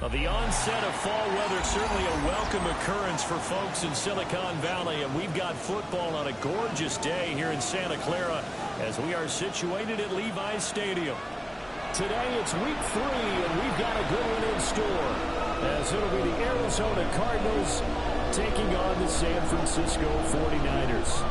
Well, the onset of fall weather is certainly a welcome occurrence for folks in Silicon Valley, and we've got football on a gorgeous day here in Santa Clara as we are situated at Levi's Stadium. Today it's week 3, and we've got a good one in store, as it'll be the Arizona Cardinals taking on the San Francisco 49ers.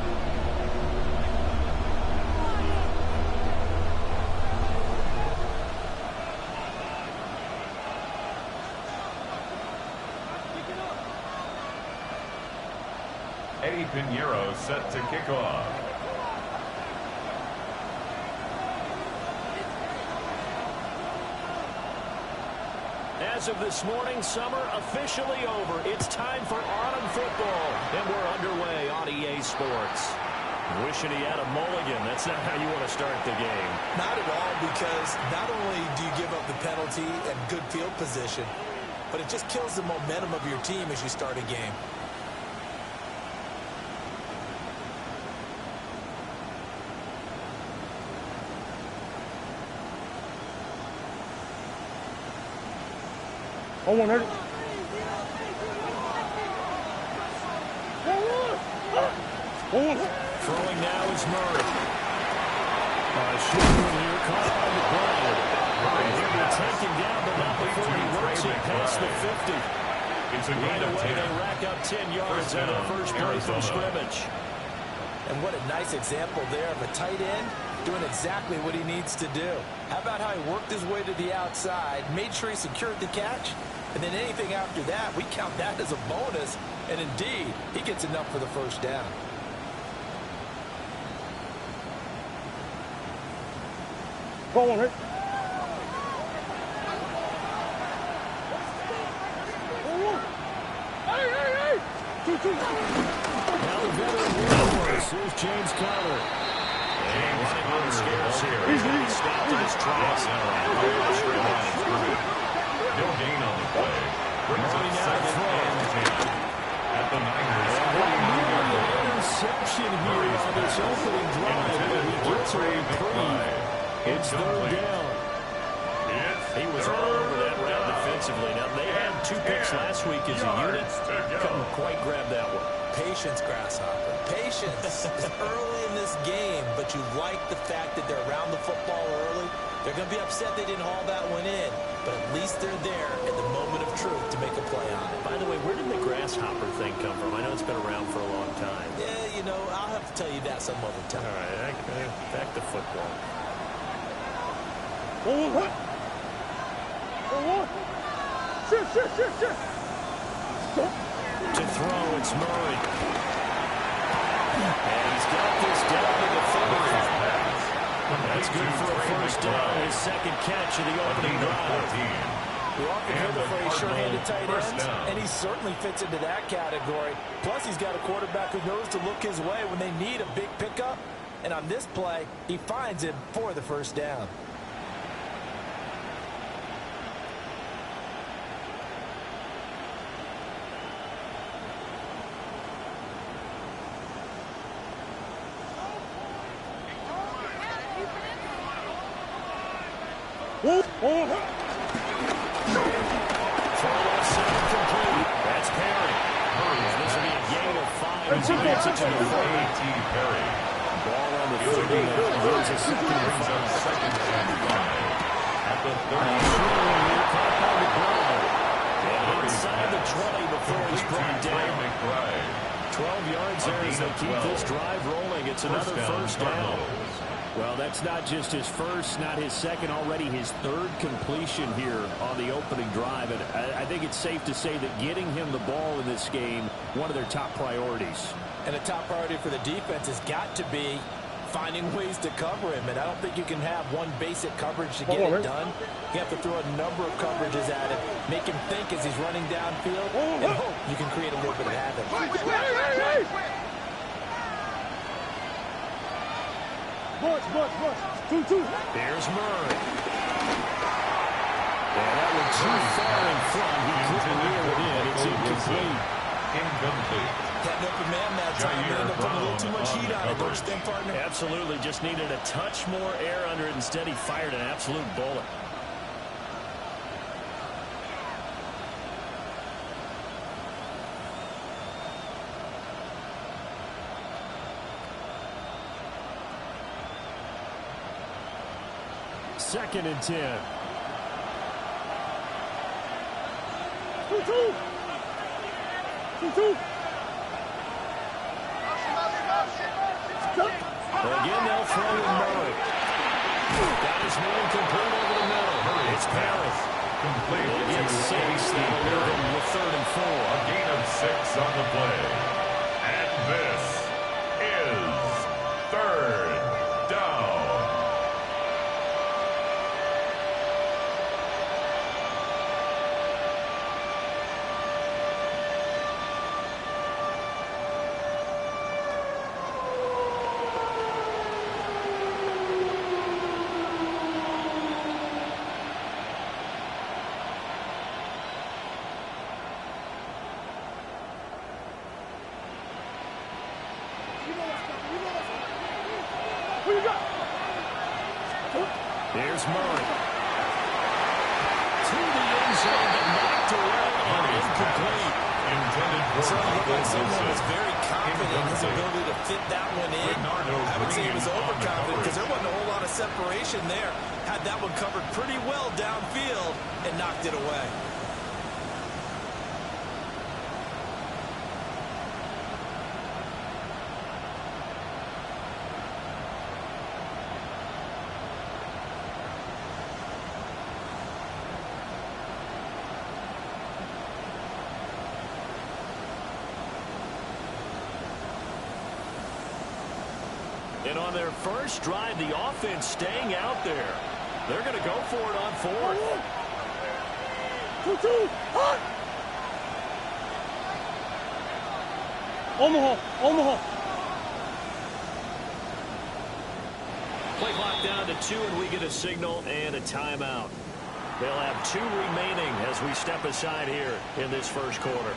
Pinheiro set to kick off. As of this morning, summer officially over. It's time for autumn football, and we're underway on EA Sports. Wishing he had a mulligan. That's not how you want to start the game. Not at all, because not only do you give up the penalty and good field position, but it just kills the momentum of your team as you start a game. Oh, 100. Throwing now is Murray. Shooting here, caught by the ground. He'll be taken down, but not before he works it past the 50. Right away, they rack up 10 yards on their first play from scrimmage. And what a nice example there of a tight end doing exactly what he needs to do. How about how he worked his way to the outside, made sure he secured the catch, and then anything after that, we count that as a bonus. And indeed, he gets enough for the first down. Go on, hit. Now the veteran warhorse. Here's James Conner. And running on the scares here. He's going to be stopped in his tracks. No gain on the play. Brings up second and 10 at the Niners. Interception here on this opening drive. And he gets a reprieve. It's third down. He was all over that route defensively. Now, they had 2 picks last week as a unit. Couldn't quite grab that one. Patience, Grasshopper. Patience is early in this game, but you like the fact that they're around the football early. They're going to be upset they didn't haul that one in, but at least they're there at the moment of truth to make a play on it. By the way, where did the grasshopper thing come from? I know it's been around for a long time. Yeah, you know, I'll have to tell you that some other time. All right, back to football. To throw, it's Murray. And he's got this down to the 30. That's good for a first down. His second catch of the opening drive. We often hear the phrase sure-handed tight ends, and he certainly fits into that category. Plus, he's got a quarterback who knows to look his way when they need a big pickup. And on this play, he finds him for the first down. That's Perry. This will be a gain of 5 as he gets it to the 40. Perry. Ball on the 30. Here's a second and 5. At the 30. And inside the 20 before he's brought down. 12 yards there as they keep this drive rolling. It's another first down. Well, that's not just his first, not his second, already his third completion here on the opening drive. And I think it's safe to say that getting him the ball in this game, one of their top priorities. And a top priority for the defense has got to be finding ways to cover him. And I don't think you can have one basic coverage to get it done. You have to throw a number of coverages at him, make him think as he's running downfield, and hope you can create a little bit of havoc. Rush. 2-2. There's Murray. And that was too far in front. He couldn't reel it in. It's incomplete. Had an open man that time. Ended up putting a little too much heat on it, don't you think, partner? Absolutely. Just needed a touch more air under it. Instead, he fired an absolute bullet. 2nd and 10. 2-2. 2-2. Again, they'll throw in Murray. Got his man complete over the middle. It's Perry. Complete They get 6. They'll leave him with 3rd and 4. A gain of 6 on the play. And this is 3rd down. Here's Murray. To the end zone, but knocked away and incomplete. Intended for Someone was very confident in his ability to fit that one in. I would say he was overconfident because there wasn't a whole lot of separation there. Had that one covered pretty well downfield and knocked it away. And on their first drive, the offense staying out there. They're going to go for it on 4th. 2-2. Omaha. Play clock down to 2, and we get a signal and a timeout. They'll have 2 remaining as we step aside here in this first quarter.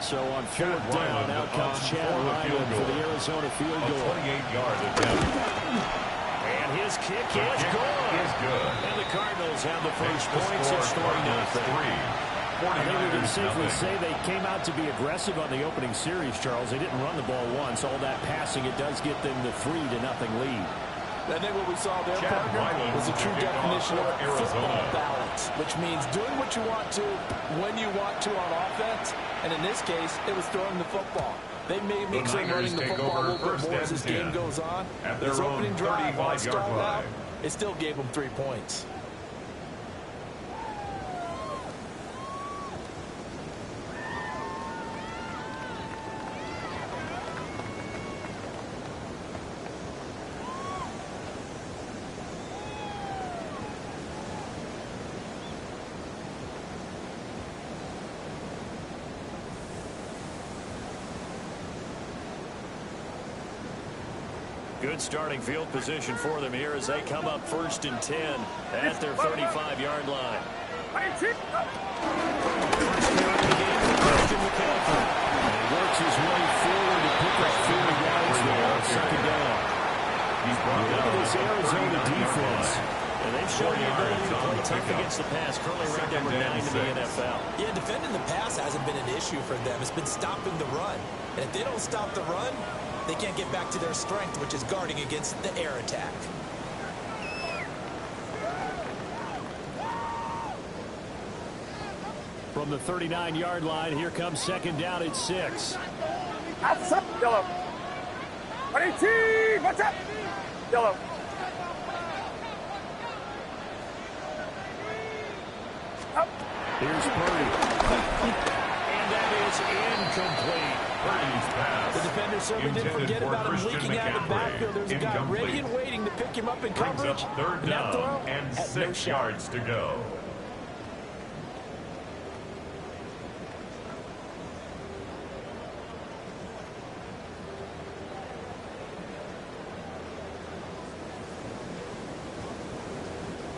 So on 4th down, out comes Chad Ryan for the Arizona field goal. 28-yard attempt. And his kick is good. And the Cardinals have the first points. It's 3-0. I think we can safely say they came out to be aggressive on the opening series, Charles. They didn't run the ball once. All that passing, it does get them the 3-0 lead. I think what we saw there, partner, was a true definition of football balance, which means doing what you want to, when you want to on offense, and in this case, it was throwing the football. They may make some running the football a little bit more as this game goes on. This opening drive, while it started out, it still gave them 3 points. Good starting field position for them here as they come up 1st and 10 at their 35-yard line. First carry of the game for Christian McCaffrey. And he works his way forward to pick up 4 yards there on 2nd down. Look at this Arizona defense. And they've shown the ability to play tough against the pass. Currently ranked number 9 in the NFL. Yeah, defending the pass hasn't been an issue for them. It's been stopping the run. And if they don't stop the run, they can't get back to their strength, which is guarding against the air attack. From the 39-yard line, here comes 2nd down at 6. Outside, yellow. 18, watch out. Yellow. Up. Here's Purdy. And that is incomplete. The defender certainly didn't forget about him leaking out of the backfield. There's a guy ready and waiting to pick him up in coverage. 3rd down and 6 yards to go.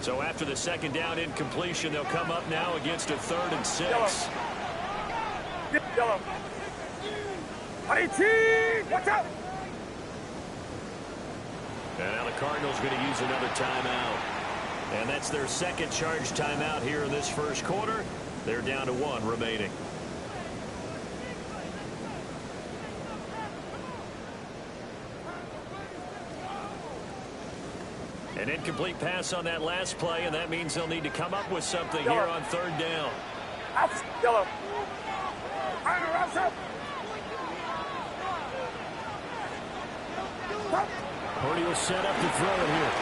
So after the 2nd down incompletion, they'll come up now against a 3rd and 6. Yellow. 18, watch out. And now the Cardinals going to use another timeout. And that's their 2nd charge timeout here in this first quarter. They're down to 1 remaining. An incomplete pass on that last play, and that means they'll need to come up with something here on third down. Yellow. Purdy will set up to throw it here.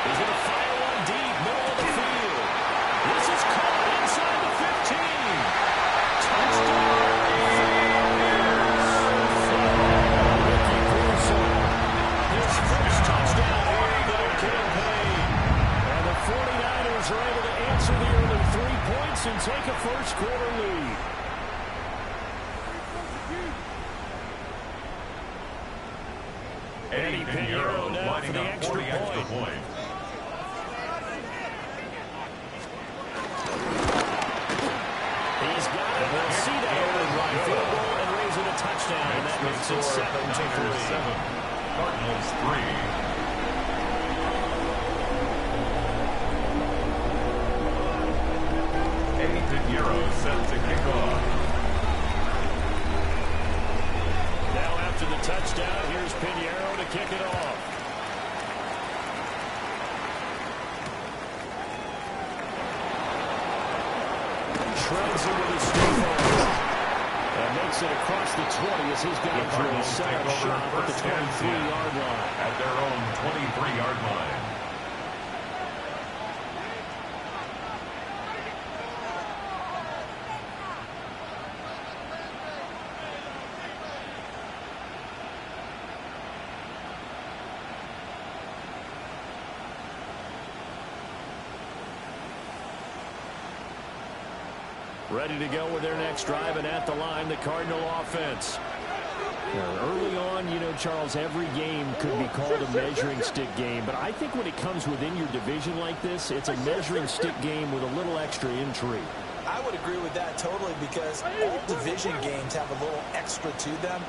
He's going to fire one deep, middle of the field. This is caught inside the 15. Touchdown. His first touchdown here of the campaign. And the 49ers are able to answer the early 3 points and take a first-quarter lead. Eddie Pinheiro now for the extra point. He's got it. We'll see that over right field goal and raise it a touchdown. And that makes it 7-3. Cardinals 3. Eddie Pinheiro set to kick off. Now after the touchdown, here's Pinheiro to kick it off. Shreds it with his stiff arm. And makes it across the 20 as he's gone through a setup shot at the 23-yard line. At their own 23-yard line. Ready to go with their next drive, and at the line, the Cardinal offense. Now, early on, you know, Charles, every game could be called a measuring stick game. But I think when it comes within your division like this, it's a measuring stick game with a little extra intrigue. I would agree with that totally because all division games have a little extra to them.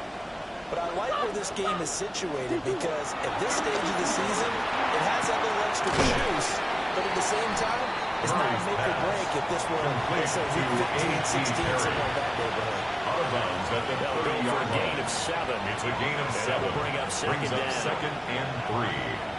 But I like where this game is situated because at this stage of the season, it has that little extra juice. But at the same time, it's not a make or break if this were, let's say, week 15, 16, something like that neighborhood. Out of bounds at the 30-yard line. Gain of 7. It's a gain of 7. Bring up second down. Second and 3.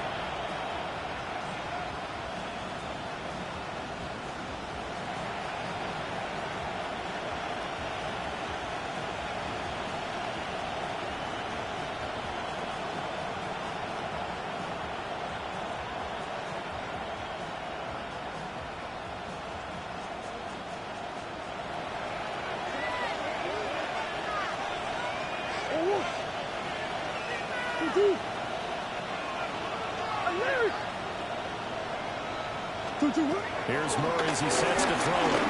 Here's Murray as he sets to throw it.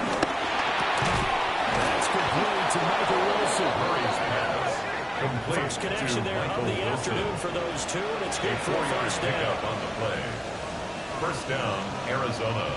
That's complete to Michael Wilson. Murray's pass. Complete First connection there of the afternoon for those two, and it's good for a first down. On the play. First down, Arizona.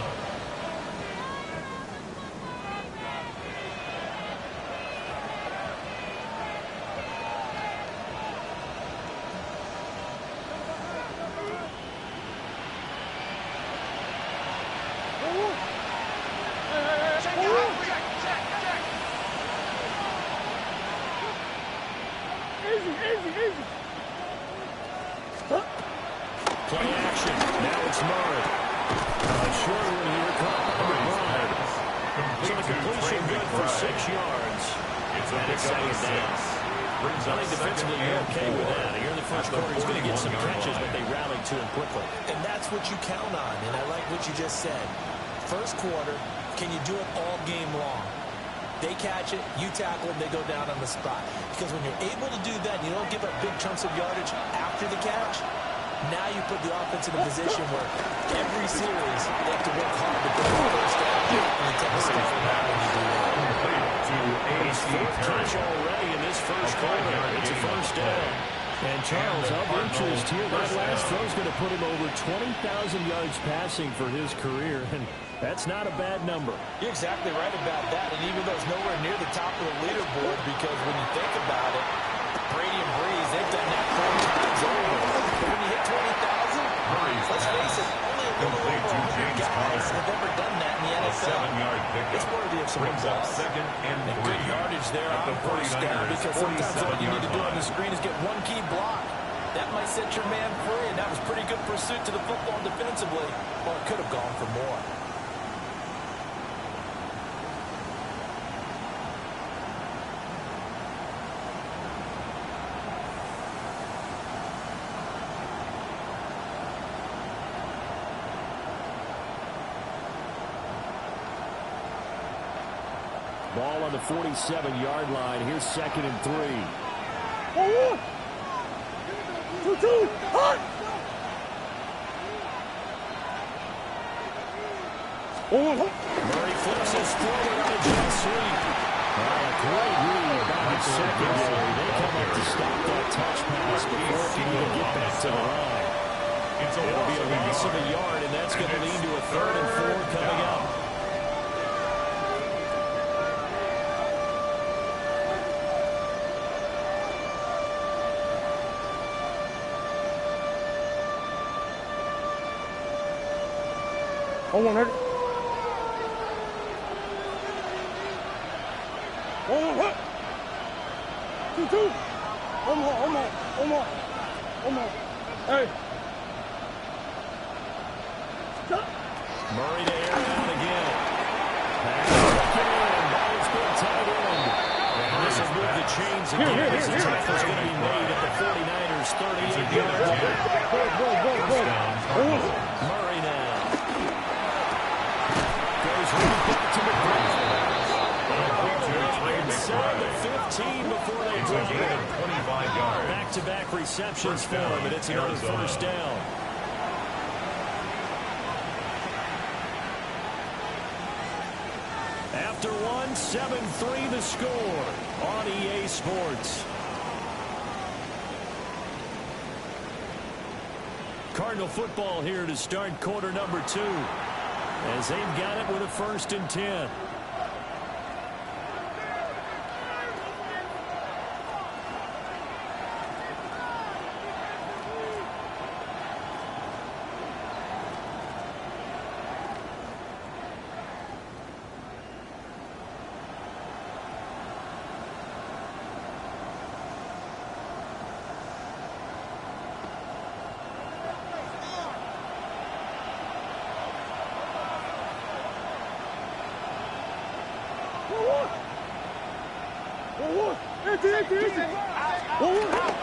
Play action. Now it's Murray. A short one here caught by McBride. So the completion good for 6 yards. It's and it's second down. I think defensively you're okay with that. Here in the first quarter, he's going to get some catches, but they rallied to him quickly. And that's what you count on, and I like what you just said. First quarter, can you do it all game long? They catch it, you tackle them, they go down on the spot. Because when you're able to do that, and you don't give up big chunks of yardage after the catch, now you put the offense in a position where every series they have to work hard to put the first down. And you take a step back when you do that. His fourth catch already in this first quarter. It's a first down. And Charles, of interest here, that last throw is going to put him over 20,000 yards passing for his career, and that's not a bad number. You're exactly right about that, and even though it's nowhere near the top of the leaderboard, because when you think about it, Brady and Breeze, they've done that 4 times over. But when you hit 20,000, let's face it, only a little over 100 guys have ever done that in the NFL. 7-yard pickup. It's worthy of some applause. Second and 3. Good yardage there on the first down, because sometimes all you need to do on the screen is get one key block. That might set your man free, and that was pretty good pursuit to the football defensively. Well, it could have gone for more. Ball on the 47-yard line. Here's 2nd and 3. 2-2. Hot. Murray flips his forward on a jet sweep. A great read by the secondary. They come up to stop that touch pass before it can even get back to the line. It'll be a loss of a yard, and that's going to lead to a 3rd and 4 coming up. Hold on, hurt. Hold on, hurt. 2-2. One more. Hey. Stop. Murray to air it out again. Pass back in. Ball's been tight end. And this will move the chains again. This tackle's going to be made at the 49ers' 38-yard line. Murray now. Inside the 15 before they drop it. 25 yards. Back-to-back receptions for him, and it's another first down. After one, 7-3 the score on EA Sports. Cardinal football here to start quarter number 2. As they've got it with a 1st and 10.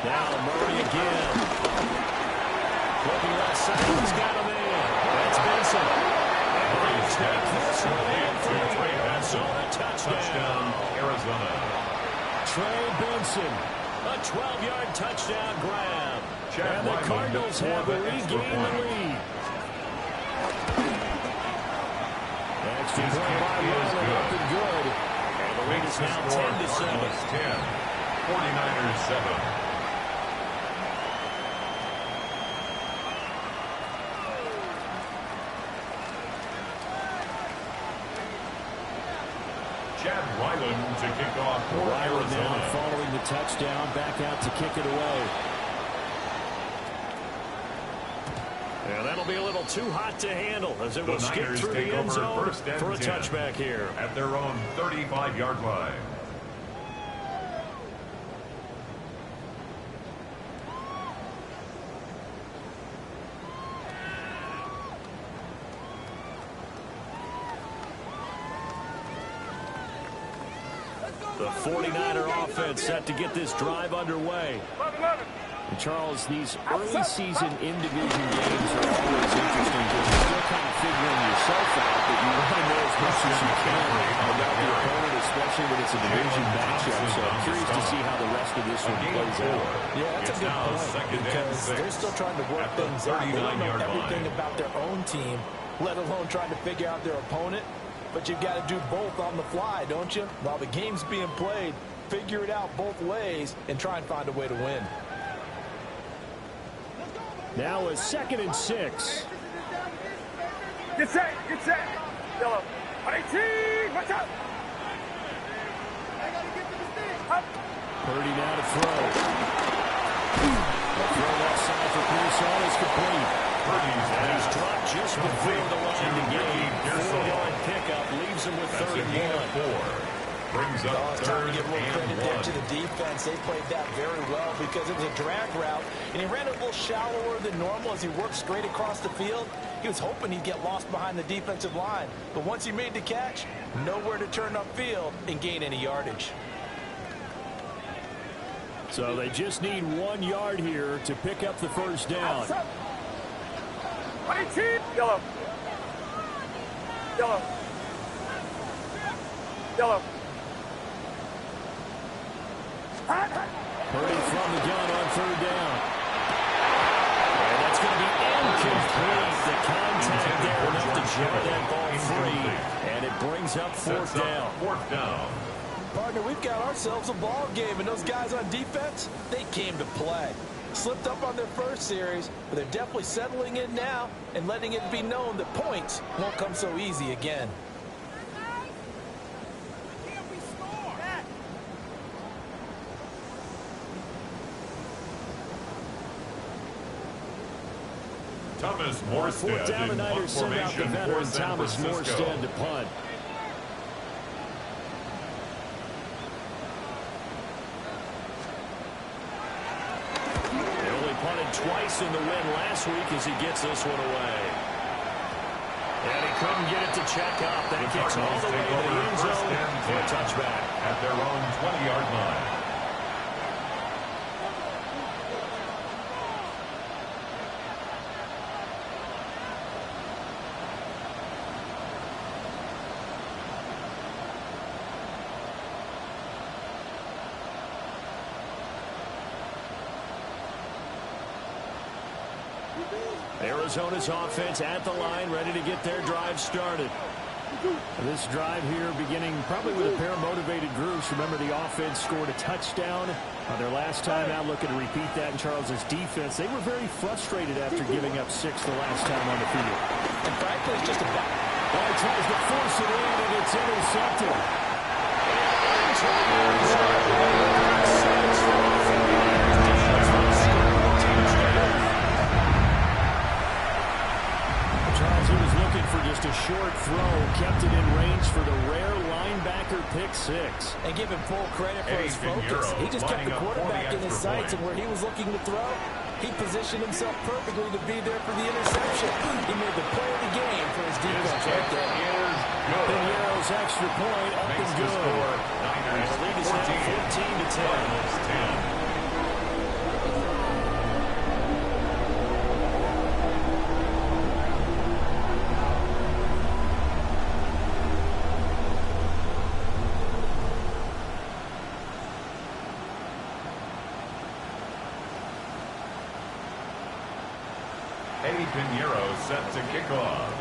Now Murray again. Looking left side, he's got a man. That's Benson. They'll take this one in for the Arizona touchdown. Arizona. Trey Benson, a 12-yard touchdown grab. And the Cardinals have regained the lead. Extra point by Ryland, looking good. And the lead is now 10-7. 10. 49ers 7. Chad Ryland to kick off for Arizona. Now following the touchdown, back out to kick it away. Yeah, that'll be a little too hot to handle as it will skip through the end zone for a touchback here. At their own 35-yard line. The 49er offense set to get this drive underway. And Charles, these early season in-division games are always interesting because you're still kind of figuring yourself out, but you want to know as much as you can about the opponent, especially when it's a division matchup. So I'm curious to see how the rest of this one plays out. Yeah, that's a good point because they're still trying to work things out. They don't know everything about their own team, let alone trying to figure out their opponent. But you've got to do both on the fly, don't you? While the game's being played, figure it out both ways and try and find a way to win. Now a 2nd and 6. Get set. Yellow. 18. Watch out. Purdy now to throw. The throw left side for Pearson is complete. And he's dropped just before the line to gain. 4-yard pickup leaves him with 3rd and 1. brings up Oh, it's time to third give a little credit and there one. to the defense. They played that very well because it was a drag route, and he ran a little shallower than normal as he worked straight across the field. He was hoping he'd get lost behind the defensive line, but once he made the catch, nowhere to turn upfield and gain any yardage. So they just need 1 yard here to pick up the first down. Yellow. Yellow. Yellow. Purdy from the gun on third down. And that's going to be incomplete. The contact there enough to jar that ball free. And it brings up fourth down. Fourth down. Partner, we've got ourselves a ball game, and those guys on defense, they came to play. Slipped up on their first series, but they're definitely settling in now and letting it be known that points won't come so easy again. Thomas Fourth down, the Morstead in Niners punt send out the formation for veteran San Thomas Francisco. Morstead to punt. They only punted twice in the win last week as he gets this one away. And he couldn't get it to check up. That The kicks all Cardinals the way take to over the end first zone and for a 10 touchback. at their own 20-yard line. Arizona's offense at the line, ready to get their drive started. This drive here beginning probably with a pair of motivated groups. Remember, the offense scored a touchdown on their last time out. Looking to repeat that in Charles's defense. They were very frustrated after giving up 6 the last time on the field. And frankly, it's just about... Well, he tries to force it in, and it's intercepted. Charles, he was looking for just a short throw, kept it in range for the rare linebacker pick 6. And give him full credit for his focus. He just kept the quarterback in his sights, and where he was looking to throw, he positioned himself perfectly to be there for the interception. He made the play of the game for his defense right there. Piñeiro's extra point up Makes and the good. score And the lead is 14. now 14 to 10. Cardinals 10. Piñeiro set to kick off.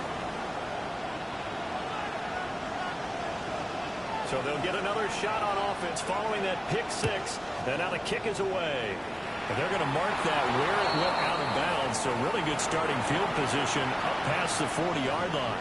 So they'll get another shot on offense following that pick 6. And now the kick is away. And they're going to mark that where it went out of bounds. So really good starting field position up past the 40-yard line.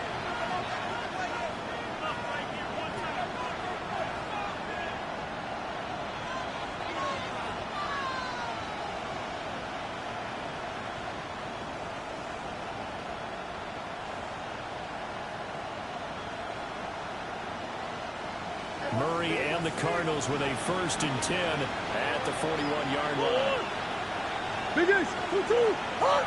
Murray and the Cardinals with a 1st and 10 at the 41-yard line. Big Ace, 2-2, hot!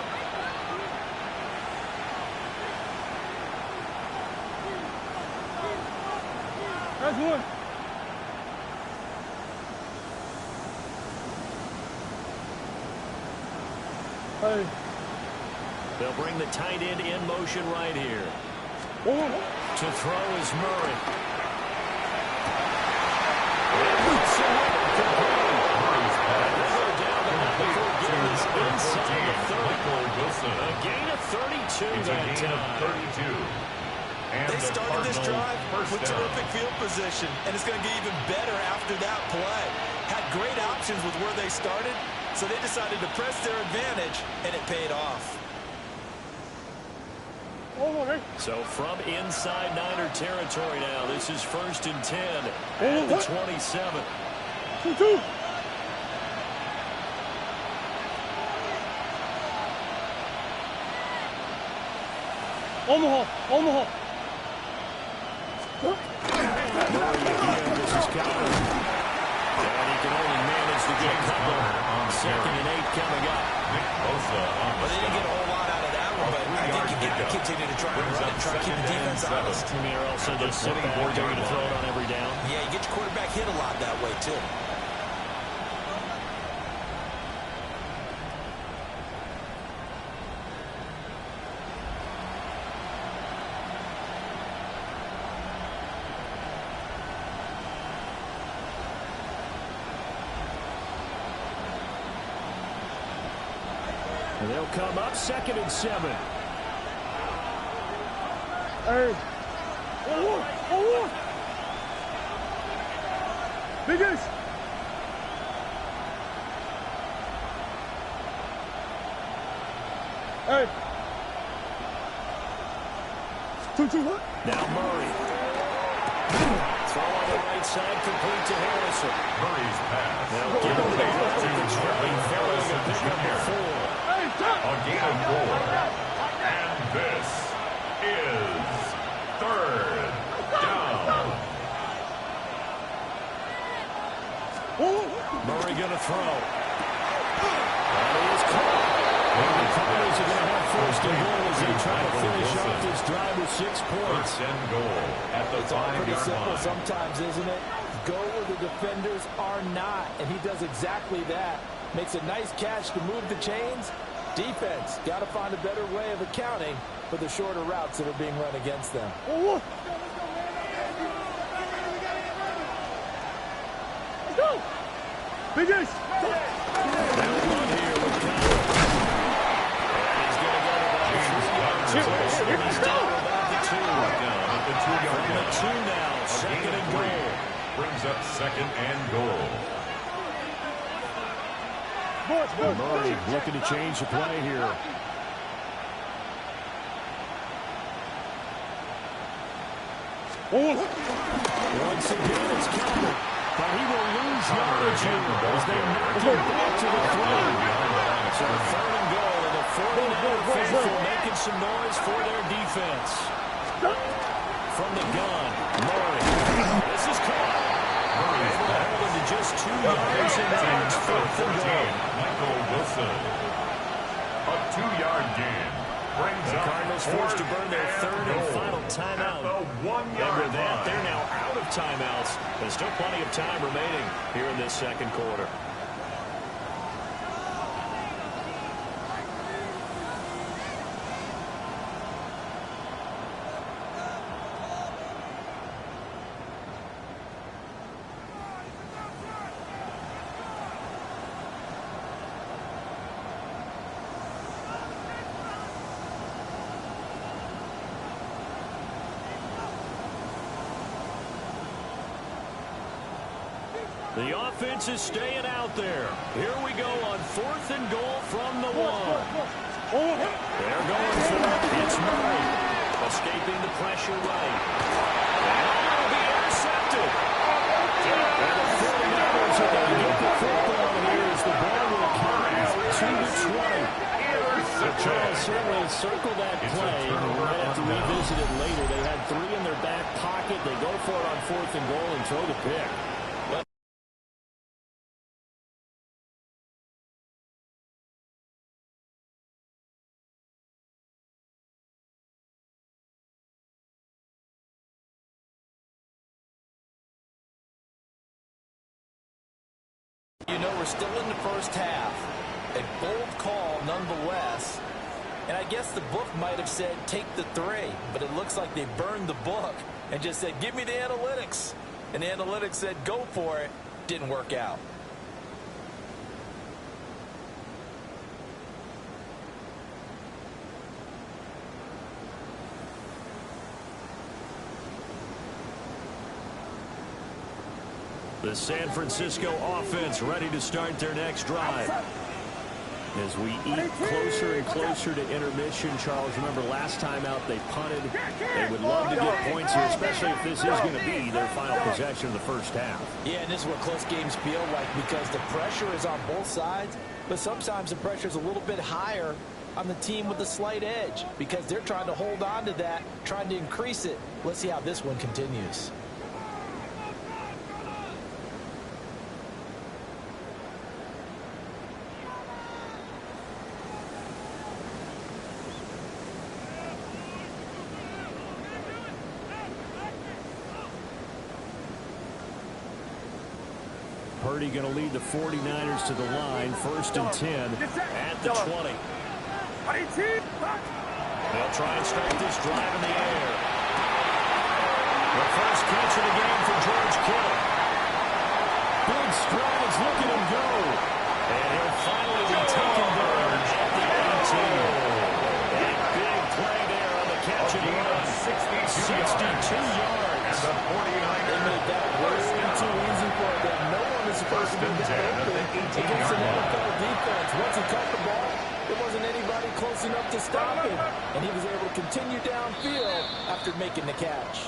That's one. Hey. They'll bring the tight end in motion right here. One. To throw is Murray. A gain of 32 that time. They started this drive with terrific field position, and it's going to get even better after that play. Had great options with where they started, so they decided to press their advantage, and it paid off. So from inside Niner territory now, this is 1st and 10 at the 27. 2-2. Omaha. Murray again, this is got him. And he can only manage to get covered. 2nd and 8 coming up. But they didn't get a whole lot out of that one, but I think you got to continue to try and run and try to keep the defense honest. I mean, you're also just sitting back there to throw it on every down. Yeah, you get your quarterback hit a lot that way, too. And they'll come up 2nd and 7. Hey. 1-1. Biggest. Hey. 2-2 what? Now Murray. Throw on the right side, complete to Harrison. Murray's pass. They'll give him the ball. It's really failing to pick up the 4. A gain of 4. And this is 3rd down. Murray going to throw. And he is caught. And the Cardinals are going to have 1st and goal as they try to finish off this drive with 6 points. 1st and goal at the 5-yard line. Sometimes, isn't it? Go where the defenders are not, and he does exactly that. Makes a nice catch to move the chains. Defense got to find a better way of accounting for the shorter routes that are being run against them. Let's go! Biggest! They'll run here with Connor. And he's going to go about 3 yards. He's down about the 2. Down at the 2-yard From the line. 2 now, 2nd and goal. Brings up 2nd and goal. Murray looking to change the play here. Once again, it's Connor. But he will lose yardage here as they knock him back to the 3. So 3rd and goal, and the 49er faithful making some noise for their defense. From the gun, Murray. This is caught. Murray able to hold him to just 2 yards, and now it's 4th and goal. Michael Wilson. A 2-yard gain. Brings The up Cardinals forced to burn their 3rd and final timeout. And with that, they're now out of timeouts. There's still plenty of time remaining here in this 2nd quarter. The offense is staying out there. Here we go on 4th and goal from the 1. They're going for it. It's Murray. Escaping the pressure right. And it'll be intercepted. And the 49ers are going to get the football here as the ball will carry out to the 20. So Charles certainly circled that play. We might have to revisit it later. They had 3 in their back pocket. They go for it on 4th and goal and throw the pick. You know, we're still in the first half. A bold call nonetheless. And I guess the book might have said take the 3, but it looks like they burned the book and just said give me the analytics. And the analytics said go for it. Didn't work out. The San Francisco offense ready to start their next drive. As we eat closer and closer to intermission, Charles, remember last time out they punted. They would love to get points here, especially if this is going to be their final possession of the first half. Yeah, and this is what close games feel like because the pressure is on both sides, but sometimes the pressure is a little bit higher on the team with the slight edge because they're trying to hold on to that, trying to increase it. Let's see how this one continues. Purdy going to lead the 49ers to the line. 1st and 10 at the 20. They'll try and start this drive in the air. The first catch of the game for George Kittle. Big strides, look at him go. And he'll finally be taken down at the 18. That big play there on the catch and run. 62 yards. And the 49ers. They made that way too easy for them. No one is supposed to be that open against an NFL defense. Once he caught the ball, there wasn't anybody close enough to stop him. And he was able to continue downfield after making the catch.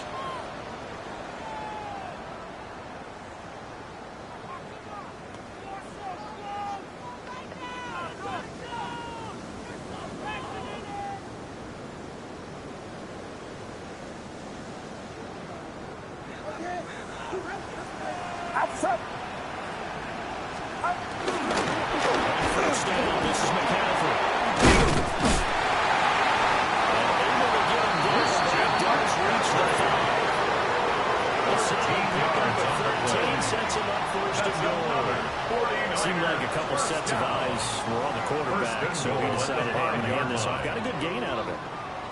Seemed like a couple sets of eyes were on the quarterback, so he decided, hey, I'm going to hand this off. Got a good gain out of it.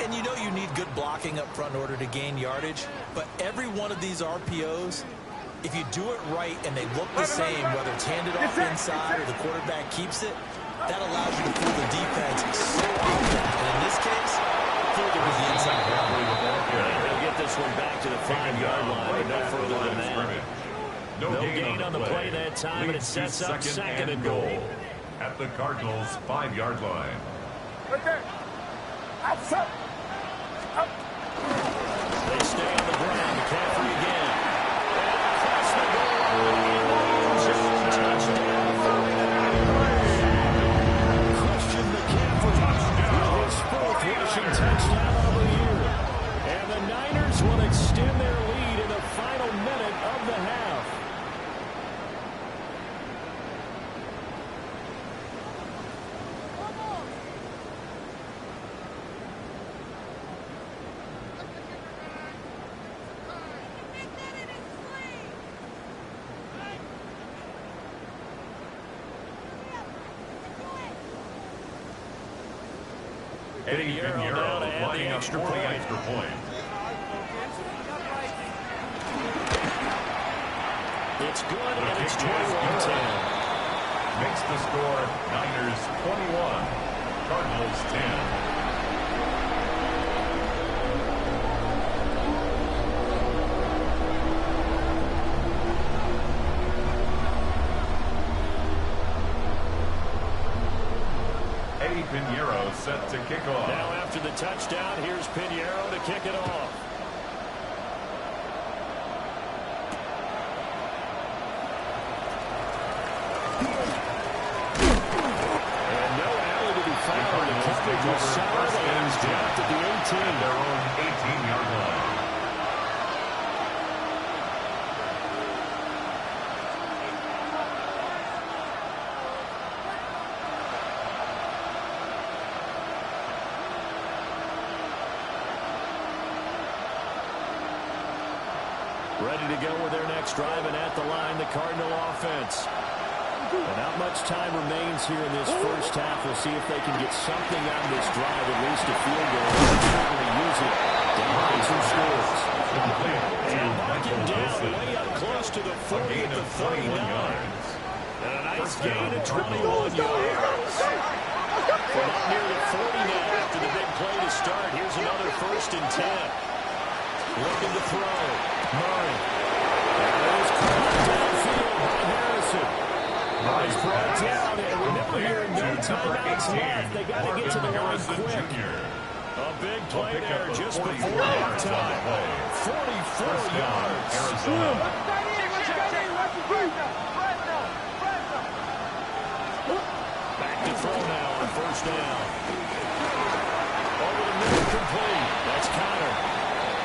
And you know you need good blocking up front in order to gain yardage, but every one of these RPOs, if you do it right and they look the same, whether it's handed off inside or the quarterback keeps it, that allows you to fool the defense so often. And in this case, fooled it with the inside. They'll get this one back to the 5-yard line, but no further than that. No gain on the play that time, and it sets up 2nd and goal. At the Cardinals' 5-yard line. Right there. Outside. Up. They stay on the ground. McCaffrey again. Across the goal line. Touchdown. Christian McCaffrey. His 4th rushing touchdown of the year. And the Niners will extend their lead in the final minute of the half. Eddie Pinheiro lining up for the extra point. It's good, and it's 21-10. Makes the score Niners 21, Cardinals 10. Pinheiro set to kick off. Now after the touchdown, here's Pinheiro to kick it off. And no alley to be found. The coverage was solid and he's dropped at the 18. Their own 18-yard line. Ready to go with their next drive, and at the line, the Cardinal offense. And not much time remains here in this first half. We'll see if they can get something out of this drive, at least a field goal. They'll certainly use it. Down by 2 scores. And marking down way up close to the 40 at the 39. And a nice gain of 21 yards. From up near the 40 now after the big play to start. Here's another 1st and 10. Looking to throw. Murray. There's caught downfield by Harrison. Murray's brought down, and remember here, no timeouts left. They got to get to the line quick. A big play there just before halftime. 44 yards. Arizona. Back to throw now on 1st down. Over the middle, complete. That's Connor.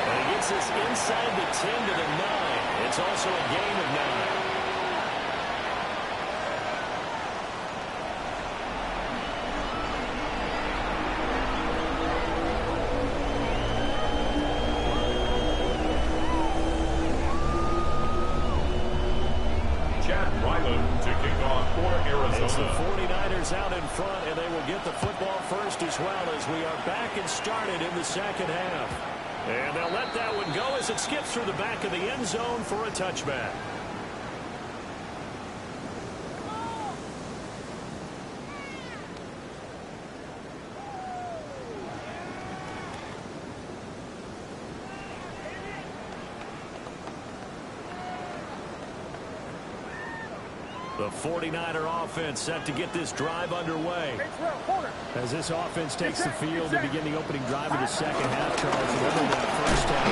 And he gets this inside the 10 to the 9. It's also a gain of 9. Chad Ryland It's the 49ers out in front, and they will get the football first as well as we are back and started in the second half. And they'll let that one go as it skips through the back of the end zone for a touchback. The 49er offense set to get this drive underway. As this offense takes the field to begin the opening drive of the second half, Charles, remember that first half,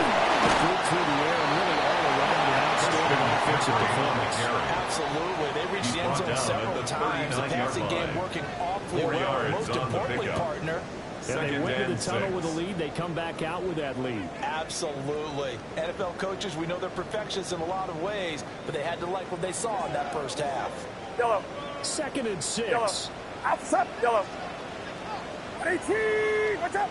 good through the air and really all around an outstanding offensive performance. Absolutely. They reached the end zone several times. The passing game working awfully well. Most importantly, partner, and they went to the tunnel with a lead. They come back out with that lead. Absolutely. NFL coaches, we know they're perfectionists in a lot of ways, but they had to like what they saw in that first half. Yellow. 2nd and 6. Yellow. Outside. Yellow. 18. Watch out.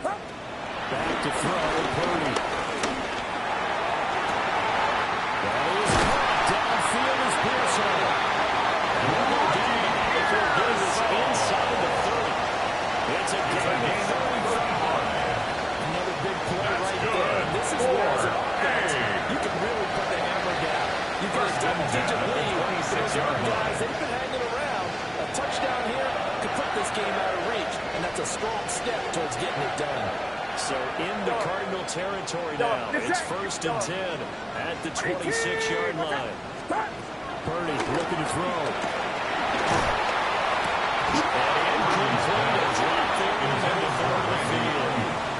Back to throw, Purdy. That is caught. Downfield is Pearson. Another gain. If he'll get this inside the 30. It's a gain of 35. Another big play right there. This is where, as an offense, you can really put the hammer down. You've got a double-digit lead. Those young guys, they've been hanging around. A touchdown here could put this game out of reach, and that's a strong step towards getting it done. So into Cardinal territory now. It's 1st and 10 at the 26-yard line. Purdy looking to throw. And incomplete. A drop there in the middle part of the field.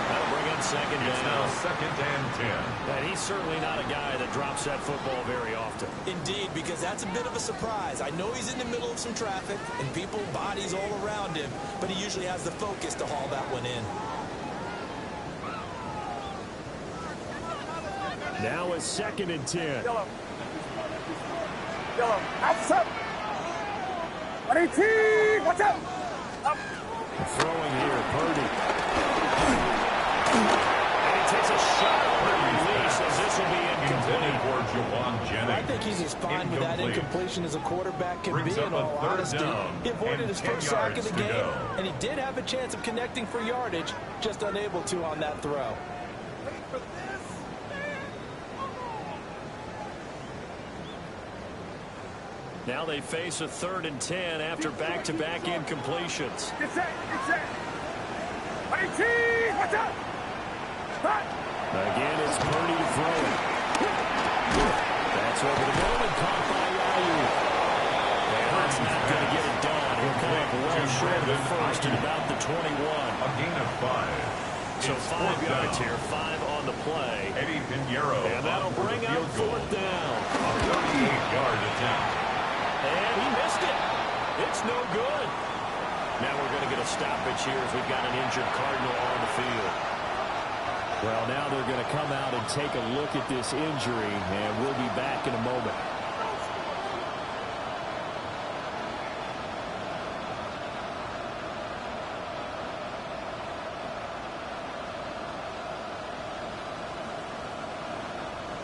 That'll bring in 2nd down. It's now 2nd and 10. And he's certainly not a guy that drops that football very often. Indeed, because that's a bit of a surprise. I know he's in the middle of some traffic and people, bodies all around him, but he usually has the focus to haul that one in. Now it's 2nd and 10. Yellow. Yellow. Outside. 18. Watch out. Up. Throwing here, Purdy. And he takes a shot on the release as this will be incomplete. I think he's as fine with that incompletion as a quarterback can be, in all honesty. He avoided his first sack of the game, and he did have a chance of connecting for yardage, just unable to on that throw. Now they face a 3rd and 10 after back-to-back incompletions. Get set. Get set. 18. Watch out. Again, it's Purdy to throw it. That's over the middle and caught by Ryu. And that's not going to get it done. He'll come up well short of the first at about the 21. A gain of 5. So 5 yards here, 5 on the play. Eddie Pinheiro. And that'll bring up 4th down. A 38-yard attempt. And he missed it. It's no good. Now we're going to get a stoppage here as we've got an injured Cardinal on the field. Well, now they're going to come out and take a look at this injury, and we'll be back in a moment.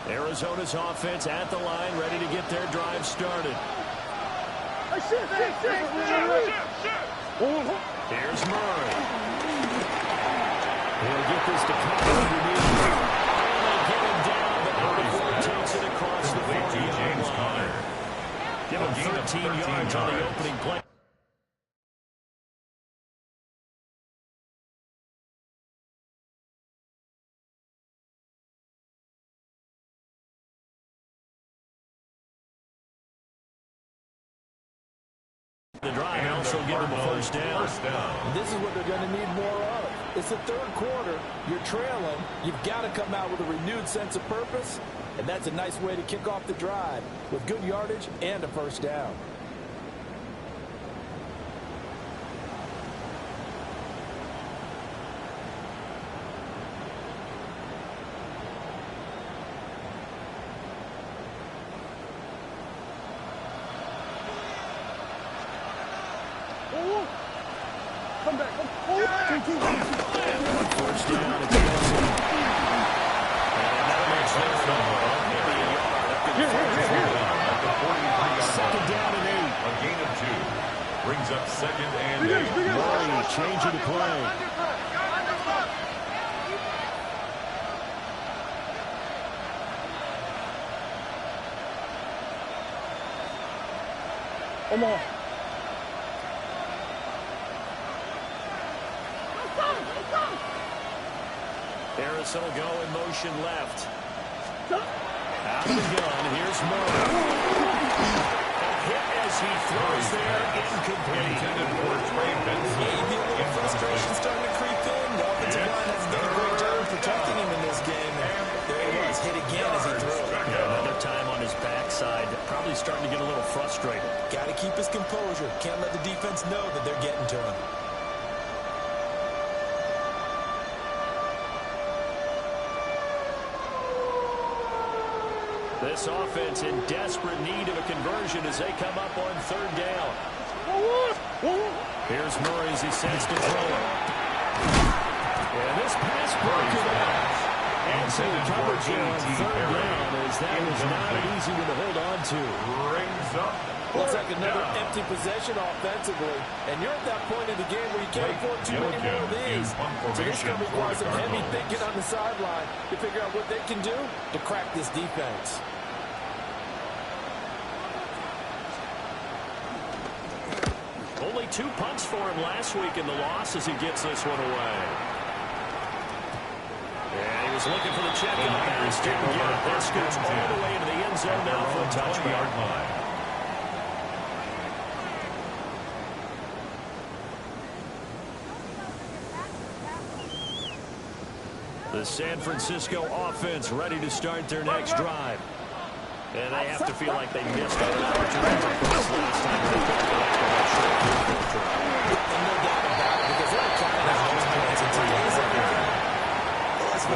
Arizona's offense at the line, ready to get their drive started. Here's Murray. He'll get this to cover underneath. And they get him down, but number 4 takes it across the 40-yard line. Give him 13 yards on the opening play. The drive and also give them a first down. This is what they're going to need more of. It's the 3rd quarter. You're trailing. You've got to come out with a renewed sense of purpose, and that's a nice way to kick off the drive with good yardage and a first down. Come back. First down, it's Wilson. And that makes change of the play. Come on. Harrison will go in motion left. Out of the gun, here's Murray. A hit as he throws there, incomplete. Intended for Trey Benson. Maybe a little frustration starting to creep in. The offensive line hasn't done a great job of protecting him in this game. And there he was, hit again as he threw it. Another time on his backside, probably starting to get a little frustrated. Got to keep his composure. Can't let the defense know that they're getting to him. This offense in desperate need of a conversion as they come up on third down. Here's Murray as he sets to throw it. And this pass broken up. Excellent coverage on third down as that was not an easy one to hold on to. Brings up. Looks like another empty possession offensively. And you're at that point in the game where you can't afford too many more of these. So this is going to require some heavy thinking on the sideline to figure out what they can do to crack this defense. Only 2 punts for him last week in the loss as he gets this one away. And he was looking for the check on pass. Didn't get it. That scoots all the way into the end zone now for a touchback. The San Francisco offense ready to start their next drive. And they have to feel like they missed an opportunity this last time they picked it up for that short field goal try. No doubt about it, because they're counting on those points in today's NFL.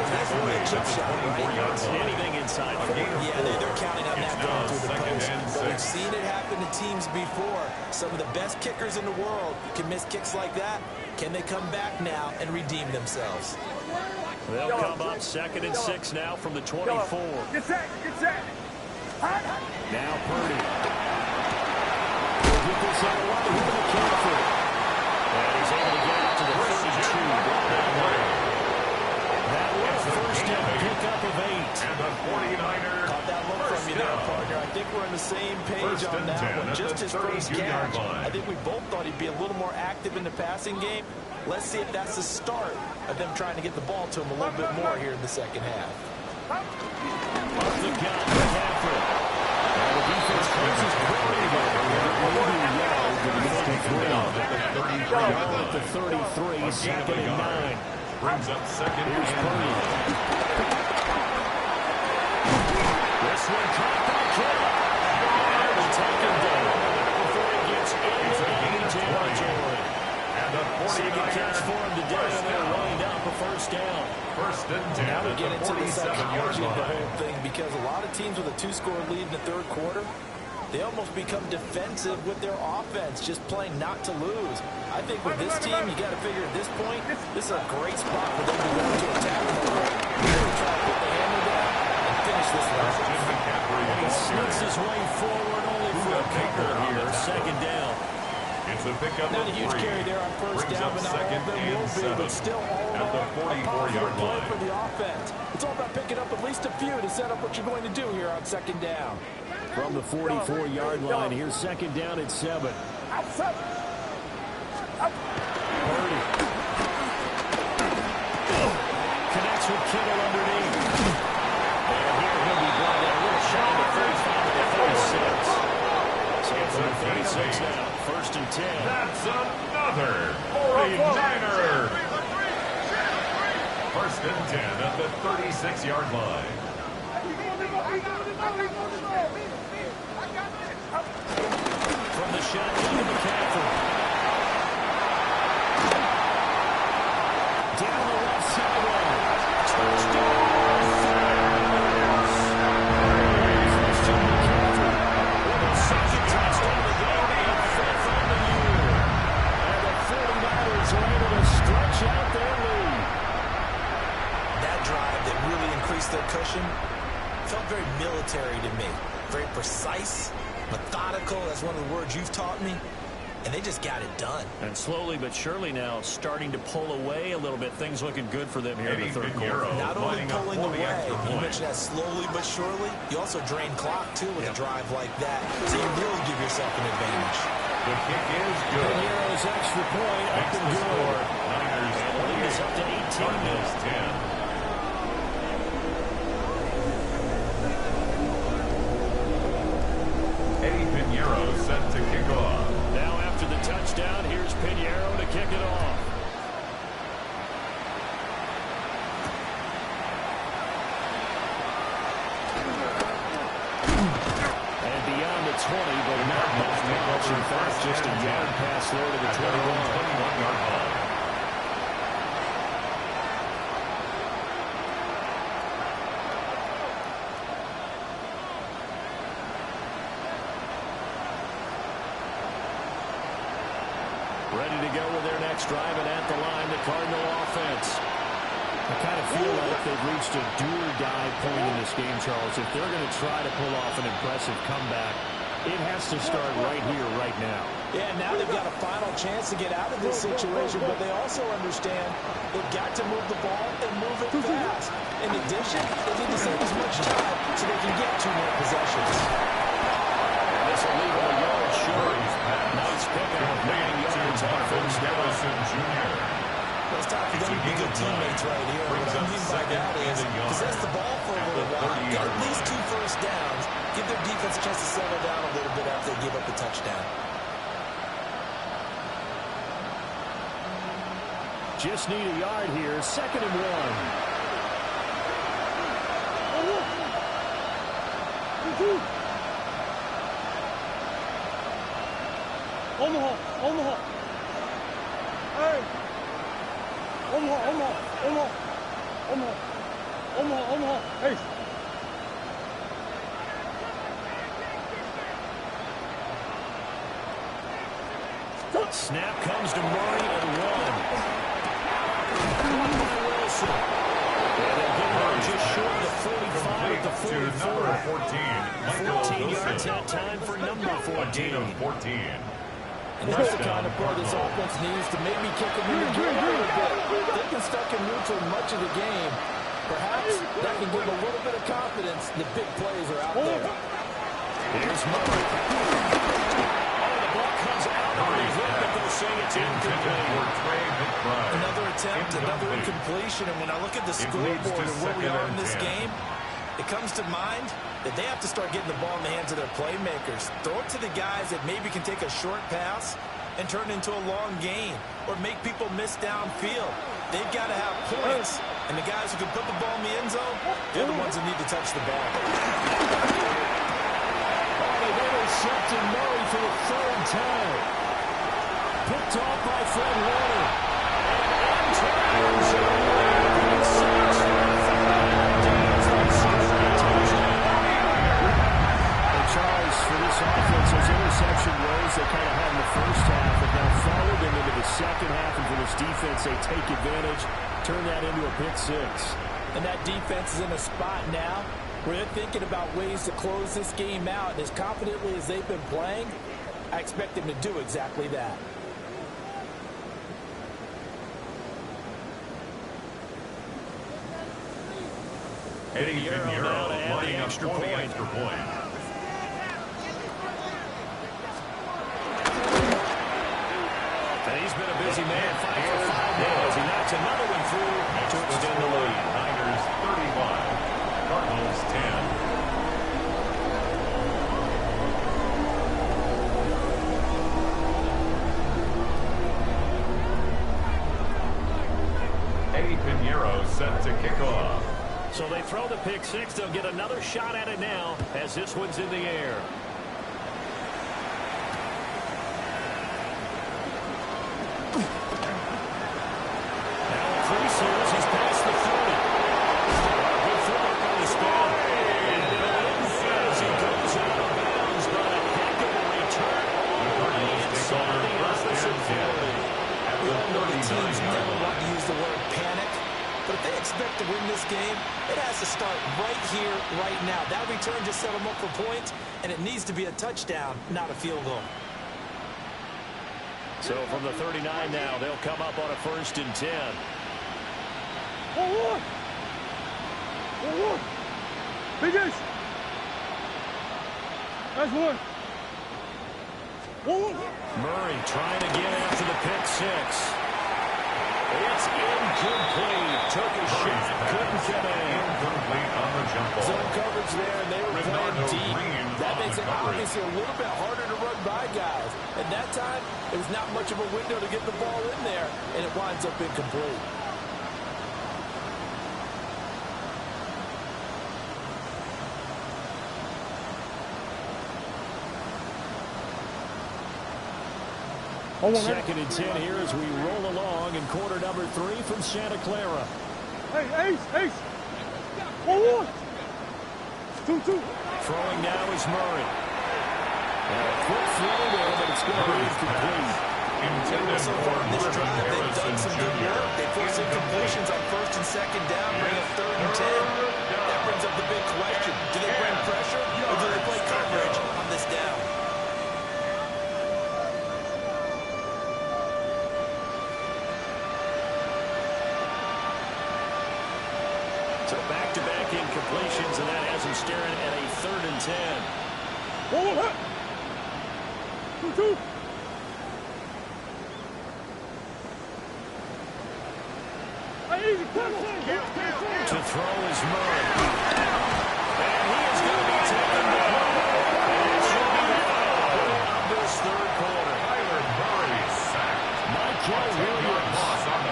That's really a chip shot, right? Anything inside. Yeah, they're counting on that going through the post. But we've seen it happen to teams before. Some of the best kickers in the world can miss kicks like that. Can they come back now and redeem themselves? They'll come up 2nd and 6 now from the 24. Get set. Get set. Now Purdy. Get this out wide here to McCaffrey. And he's able to get out to the 32. That was a first down pickup of 8. And the 49ers. Caught that look from you there, partner. I think we're on the same page on that one. Just his first catch. I think we both thought he'd be a little more active in the passing game. Let's see if that's the start of them trying to get the ball to him a little bit more here in the second half. Off the count, McCaffrey. And the defense closes quickly. At the 33, 2nd and 9. Brings up 2nd Here's and Purdy. 9. This one caught by Kittle. And the taken down before he gets into enemy territory. And the Second catch 49ers. for him today, and they're running down for first down. 1st and 10 Now we at get the into the 47-yard psychology of the line. whole thing, because a lot of teams with a 2-score lead in the third quarter, they almost become defensive with their offense, just playing not to lose. I think with this team, you got to figure at this point, this is a great spot for them to go to attack mode. Really try to put the hammer down and finish this one. He sneaks his way forward only for a couple here. 2nd down. It's a pickup Not of a huge 3. carry there on first Brings down, up but not all 2nd of them and will be, 7 but still all in at the all, a 44-yard positive play line. for the offense. It's all about picking up at least a few to set up what you're going to do here on 2nd down. From the 44-yard line, here's 2nd down at 7. Outside. Purdy. Connects with Kittle underneath. And here he'll be brought in a little shy of the 35 to the 36. So from the 36 now, 1st and 10. That's another 49er. 1st and 10 at the 36-yard line. From the shotgun to McCaffrey. Down the left sideline. Touchdown. Christian McCaffrey with his 2nd touchdown of the game and 5th on the year. And the 49ers are able to stretch out their lead. That drive that really increased their cushion felt very military to me. Very precise, methodical. That's one of the words you've taught me. and they just got it done. And slowly but surely now starting to pull away a little bit. Things looking good for them here in the third quarter. Not only pulling away, you mentioned that slowly but surely, you also drain clock, too, with a drive like that. So you really give yourself an advantage. The kick is good. Pinheiro's extra point up and good. Niners And the lead is up to 18 Cardinals 10. Set to kick off. Now after the touchdown, here's Pinheiro to kick it off. And beyond the 20, but not much. In fact, just a yard pass there to the 21-yard line. Ready to go with their next drive, and at the line, the Cardinal offense. I kind of feel like they've reached a do-or-die point in this game, Charles. If they're going to try to pull off an impressive comeback, it has to start right here, right now. Yeah, now they've got a final chance to get out of this situation, but they also understand they've got to move the ball and move it fast. In addition, they need to save as much time so they can get 2 more possessions. And this will leave them a yard short. Nice pickup of 9 yards on first down. Jr. Let's talk to them to be good teammates right here. What I mean by that is possess the ball for a little while, get at least 2 first downs, give their defense a chance to settle down a little bit after they give up the touchdown. Just need a yard here. 2nd and 1. Omaha. Hey. Omaha. Hey. Snap comes to Murray at 1. Caught by Wilson. And they'll get him just short of the 45 at the 44. 14 yards that time for number 14. And that's the kind of play this offense needs to maybe kick them in the gear a little bit. They've been stuck in neutral much of the game. Perhaps that can give a little bit of confidence that big plays are out there. Here's Murray. Oh, the ball comes out of his hip, but they'll say it's incomplete. Another attempt, another incompletion. I mean, I look at the scoreboard and where we are in this game. It comes to mind that they have to start getting the ball in the hands of their playmakers. Throw it to the guys that maybe can take a short pass and turn it into a long gain or make people miss downfield. They've got to have points, and the guys who can put the ball in the end zone, they're the ones that need to touch the ball. Oh, they've intercepted Murray for the 3rd time. Picked off by Fred Warner. And turns Charles, for this offense, those interception woes they kind of had in the first half have now followed them into the second half, and for this defense, they take advantage, turn that into a pick 6. And that defense is in a spot now where they're thinking about ways to close this game out. And as confidently as they've been playing, I expect them to do exactly that. Eddie Pinheiro lining up for the extra point. And he's been a busy man, fighting for 5 minutes. He knocks another one through to extend the lead. Niners 31, Cardinals 10. Eddie Pinheiro set to kick off. So they throw the pick 6. They'll get another shot at it now as this one's in the air. Now 3 series. He's past the 30. Good footwork on the spin. And as he goes out of bounds, but a heck of a return all the way inside the opposite 40. We all know the teams never want to use the word panic. But if they expect to win this game, it has to start right here, right now. That return just set them up for points, and it needs to be a touchdown, not a field goal. So from the 39 now, they'll come up on a 1st and 10. Forward! Forward! Finish! That's one. Forward! Murray trying again after the pick six. It's incomplete. Took a shot, couldn't get in. Incomplete on the jump ball. Zone coverage there, and they were playing deep. That makes it obviously a little bit harder to run by guys. At that time, it was not much of a window to get the ball in there, and it winds up incomplete. Second and 10 here as we roll along in quarter number 3 from Santa Clara. Hey, Ace! Forward! 2-2. Throwing now is Murray. And a quick throw there, but it's going to be incomplete. So far in this drive, they've done some good work. They force incompletions on 1st and 2nd down, bring up 3rd and 10. That brings up the big question. Do they bring pressure, or do they play coverage on this down? So back-to-back incompletions, and that has him staring at a 3rd and 10. Forward! 2-2. To throw is Murray. And he is going to be taken down. And it should be the final play of this 3rd quarter. Kyler Murray sacked. Michael Williams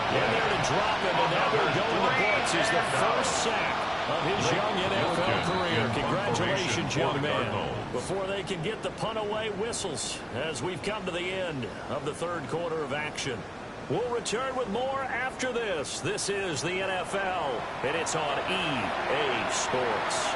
in there to drop him, and now they're going to books is the first sack of his young NFL career. Congratulations, young man. Before they can get the punt away, whistles as we've come to the end of the 3rd quarter of action. We'll return with more after this. This is the NFL, and it's on EA Sports.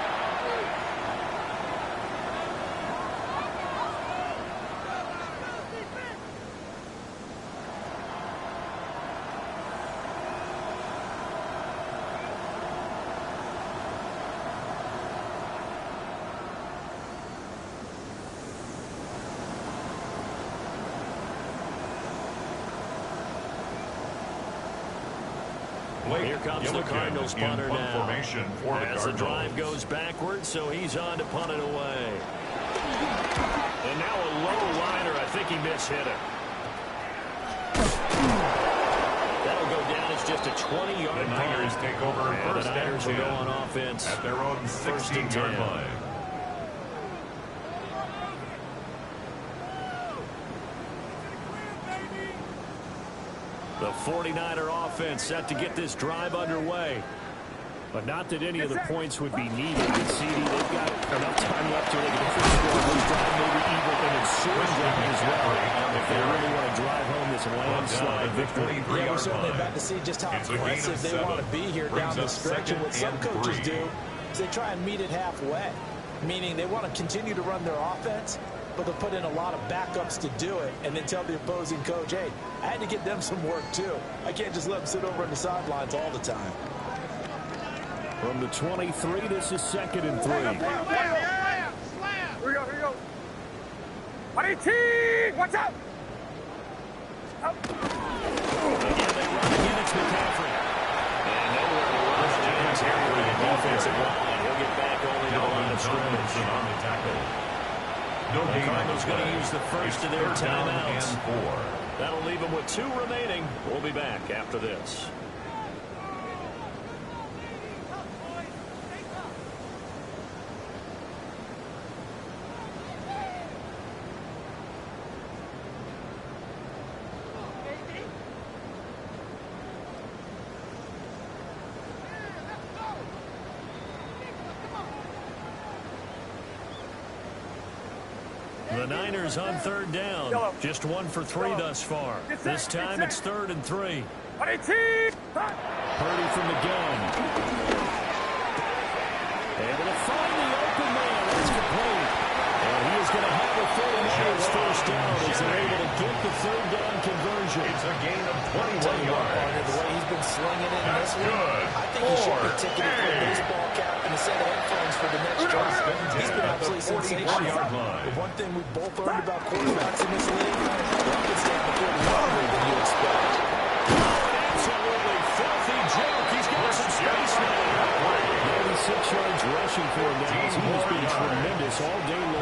Here comes the Cardinals punter now. As the drive goes backwards, so he's on to punt it away. And now a low liner. I think he mishit it. That'll go down as just a 20-yard punt. The Niners take over first the Niners will go on offense at their own 16-yard line. The 49er offense set to get this drive underway. But not that any of the points would be needed. And CD, they've got enough time left to make a difference for this drive, maybe even an ensuing drive as well, if they really want to drive home this landslide victory. Yeah, we're certainly about to see just how aggressive they want to be here down the stretch. And what some coaches do is they try and meet it halfway, meaning they want to continue to run their offense, but they'll put in a lot of backups to do it and then tell the opposing coach, hey, I had to get them some work too. I can't just let them sit over on the sidelines all the time. From the 23, this is 2nd and 3. Here we go. Watch out! Again, they run again. It's McCaffrey. And nowhere to rush. James Harry with the defensive line. He'll get back only to the line of scrimmage. On the tackle. The Cardinals going to use the first of their timeouts. That'll leave them with 2 remaining. We'll be back after this. The Niners on 3rd down. Just 1 for 3 thus far. This time it's 3rd and 3. Purdy from the gun. Able to find the open man. That's complete. And he is going to have a 49ers first down as they're able to get the third down conversion. It's a gain of 21 yards. The way he's been slinging it in this That's one, good. I think he should be ticketed for a baseball cap and a set of headphones for the next drive. He's been absolutely sensational. The one thing we both learned about quarterbacks in this league, they can stand the field longer than you expect. Absolutely filthy joke. He's got some space now. 96 yards rushing for him now. He has been tremendous all day long.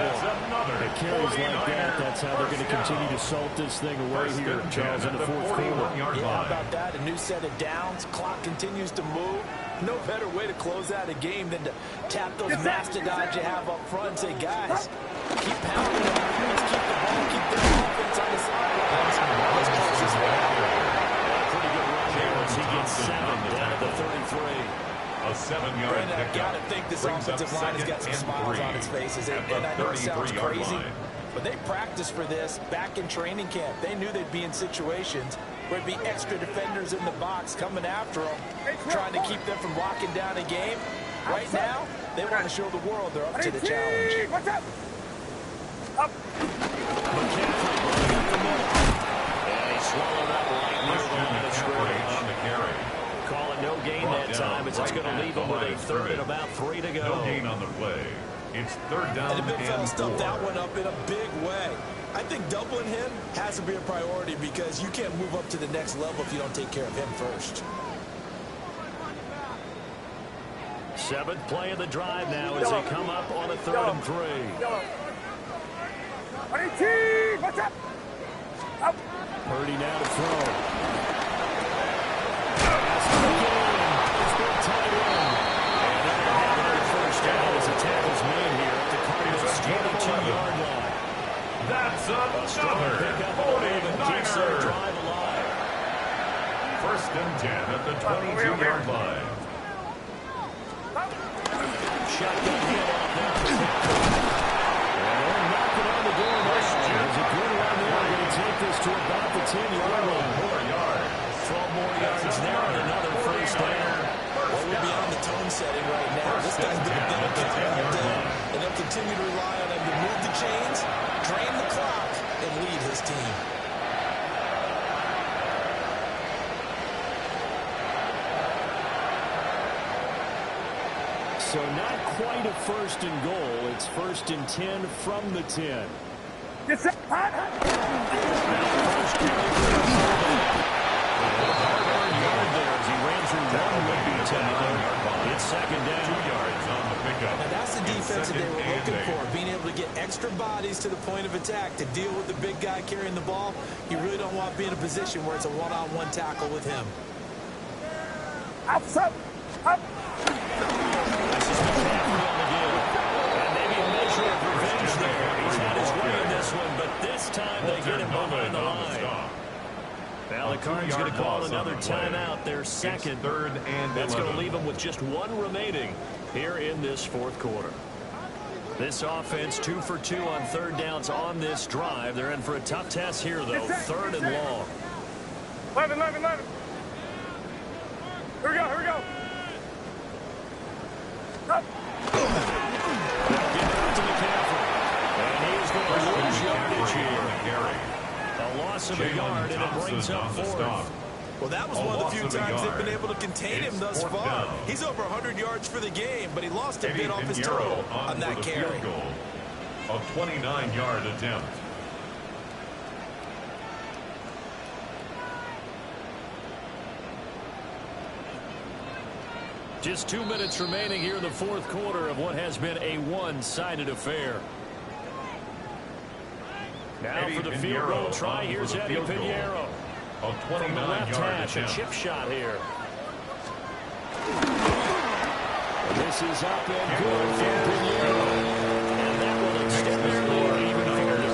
At carries like that, that's how they're going to continue to salt this thing away here, Charles, in the fourth quarter. Yeah, how about that? A new set of downs. Clock continues to move. No better way to close out a game than to tap those mastodons you have up front and say, guys, keep pounding them. Let's keep the ball, keep the offense on the sidelines. Let's close this one out. Pretty good run here as he gets 7 down at the 33. A 7-yard Brandon, I pickup. got to think this offensive line has got some smiles on its faces. And I know it sounds crazy, but they practiced for this back in training camp. They knew they'd be in situations where it'd be extra defenders in the box coming after them, trying to keep them from locking down a game. Right now, they want to show the world they're up to the challenge. What's up? Up. And he swallowed up right near the line of scrimmage. On the carry. Call it no gain that time, as it's going to leave him with a third and about 3 to go. No gain on the play. It's third down And the big fella and stuffed 4. that one up in a big way. I think doubling him has to be a priority because you can't move up to the next level if you don't take care of him first. 7th play of the drive now as they come up on a 3rd and 3. What's up? Up. Purdy now to throw. First down as a tackle's made here at the Cardinals' 22-yard line. That's another Pickup 49er. keeps their drive alive. First and 10 at the 22-yard line. Shotgun hit off that. And they're knocking on the door now. There's a good run there. They're going to take this to about the 10-yard line. 4 yards. 12 more yards now and another first down. Well, we're beyond the tone setting right now. This guy's been a big kicker all day, and they'll continue to rely on him to move the chains, drain the clock, and lead his team. So not quite a first and goal. It's first and 10 from the 10. Get set. Hot. First carry yard there as he ran through one would-be tackle. It's second down. 2 yards on the pickup. Now, that's the defense that they were Second looking and for, being able to get extra bodies to the point of attack to deal with the big guy carrying the ball. You really don't want to be in a position where it's a one-on-one tackle with him. Up. Up. This is McCaffrey on the give. And maybe a measure of revenge there. He's had his way in this one, but this time they get him behind the line. Now the Cardinals going to call another timeout, their second. Third and That's going to 11. leave them with just one remaining here in this fourth quarter. This offense 2 for 2 on third downs on this drive. They're in for a tough test here, though. Third and long. 11. Here we go. Up. They'll get out to McCaffrey. And he's going to lose yardage here. A loss of a yard, and it brings up fourth. Well, that was one of the few times they've been able to contain him thus far. He's over 100 yards for the game, but he lost a bit off his total on that carry. A 29-yard attempt. Just 2 minutes remaining here in the fourth quarter of what has been a one-sided affair. Now for the field goal try. Here's Eddie Pinheiro. A From the left 29-yard hash, a attempt. chip shot here. And this is up and good for Pinheiro. And that will extend their lead even further.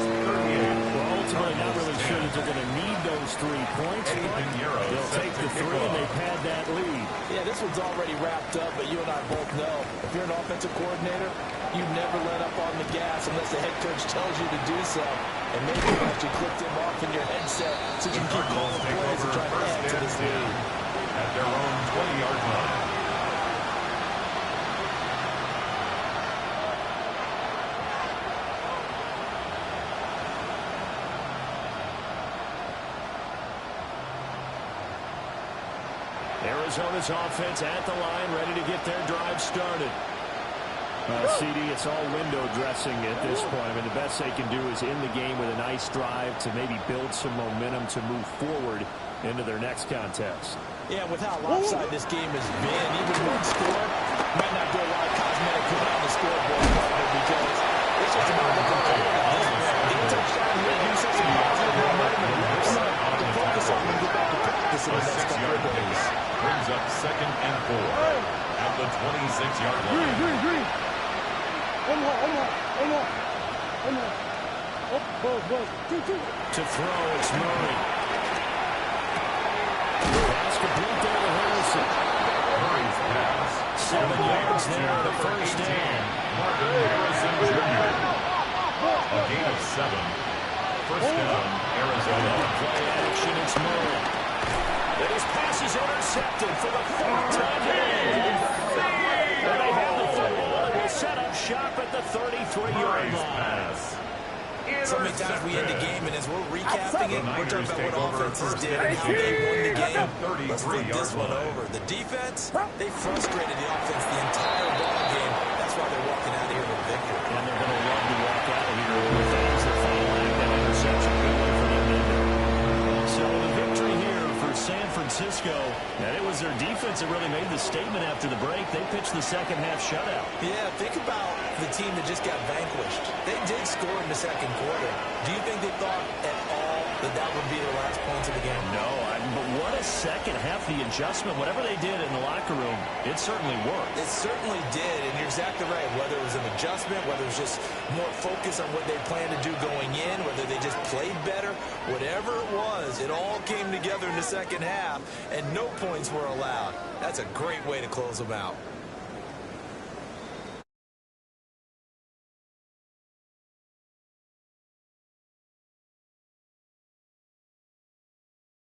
Well, ultimately, not really sure that they're going to need those 3 points. They'll take the 3 and they've had that lead. Yeah, this one's already wrapped up, but you and I both know if you're an offensive coordinator, you never let up on the gas unless the head coach tells you to do so. And maybe you actually clicked him off in your headset so you can keep calling plays and try to add to this lead. At their own 20-yard line. Arizona's offense at the line, ready to get their drive started. CD, it's all window dressing at this point. I mean, the best they can do is in the game with a nice drive to maybe build some momentum to move forward into their next contest. Yeah, with how lopsided this game has been, even one score might not do a lot of cosmetic good on the scoreboard because it's just about looking forward to this one. Get a touchdown here, use some positive momentum and reps to focus on and get back to practice in the next couple of days. Brings up 2nd and 4 at the 26-yard line. Green. One more. To throw, it's Murray. Pass complete there to Harrison. Murray's pass. 7 yards there, the first down. Marvin Harrison Jr. A gain of 7. First down, Arizona. Play action, it's Murray. And his pass is intercepted for the 4th time today. And they have the football and will set up shop at the 33-yard line. So many times we end the game, and as we're recapping it, we're talking about what offenses did and how they won the game. Let's flip this one over. The defense, they frustrated the offense the entire ball game. That's why they're walking out of here with victory. And they're going to love to walk out of here with fans that finally have that interception. Good way for them to end it. So the victory here for San Francisco, and it was their defense that really made the statement after the break. They pitched the second half shutout. Yeah, think about the team that just got vanquished. They did score in the second quarter. Do you think they thought at all that would be their last points of the game? No, but what a second half. The adjustment, whatever they did in the locker room, it certainly worked. It certainly did, and you're exactly right. Whether it was an adjustment, whether it was just more focus on what they planned to do going in, whether they just played better, whatever it was, it all came together in the second half, and no points were allowed. That's a great way to close them out.